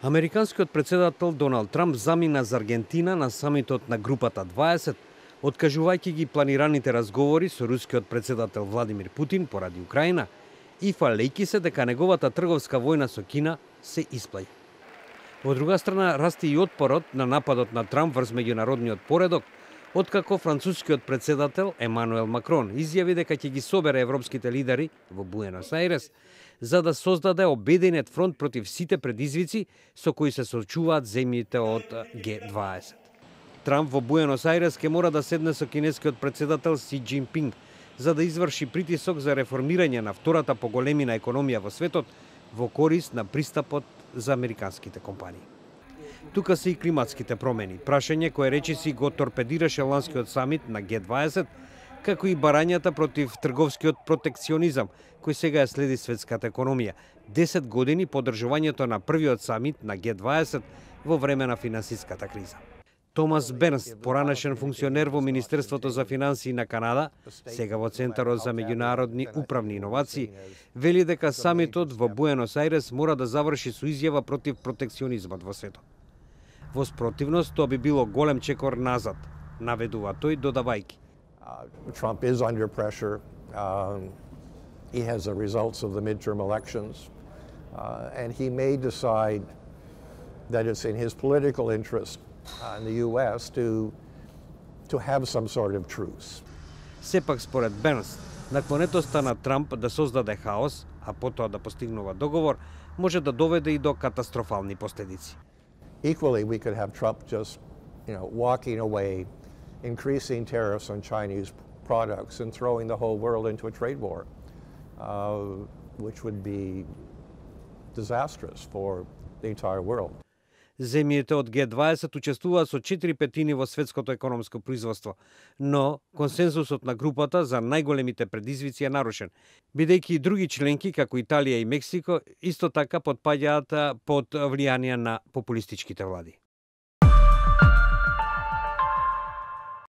Американскиот председател Доналд Трамп замина за Аргентина на самитот на групата 20, откажувајќи ги планираните разговори со рускиот председател Владимир Путин поради Украина и фалејќи се дека неговата трговска војна со Кина се исплаќа. Во друга страна, расте и отпорот на нападот на Трамп врз меѓународниот поредок, откако францускиот председател Емануел Макрон изјави дека ќе ги собере европските лидери во Буенос Ајрес за да создаде обединет фронт против сите предизвици со кои се соочуваат земјите од Г20. Трамп во Буенос Ајрес ќе мора да седне со кинескиот председател Си Џинпинг за да изврши притисок за реформирање на втората по големина економија во светот во корист на пристапот за американските компании. Тука се и климатските промени, прашање кое речиси го торпедираше ланскиот самит на Г20, како и барањата против трговскиот протекционизам, кој сега ја следи светската економија, 10 години по одржувањето на првиот самит на Г20 во време на финансиската криза. Томас Бернс, поранешен функционер во Министерството за финансии на Канада, сега во Центарот за меѓународни управни иновации, вели дека самитот во Буенос Ајрес мора да заврши со изјава против протекционизмот во светот. Во спротивност, тоа би било голем чекор назад, наведува тој додавајќи. Trump is under pressure. He has the results of the midterm elections, and he may decide that it's in his political interest in the U.S. to have some sort of truce. Сепак според Бернс, наклонетоста на Трамп да создаде хаос, а потоа да постигнува договор, може да доведе и до катастрофални последици. Equally, we could have Trump just, walking away, increasing tariffs on Chinese products and throwing the whole world into a trade war, which would be disastrous for the entire world. Земјите од Г20 учествуваат со 4/5 во светското економско производство, но консензусот на групата за најголемите предизвици е нарушен, бидејќи и други членки, како Италија и Мексико, исто така потпаѓаат под влијание на популистичките влади.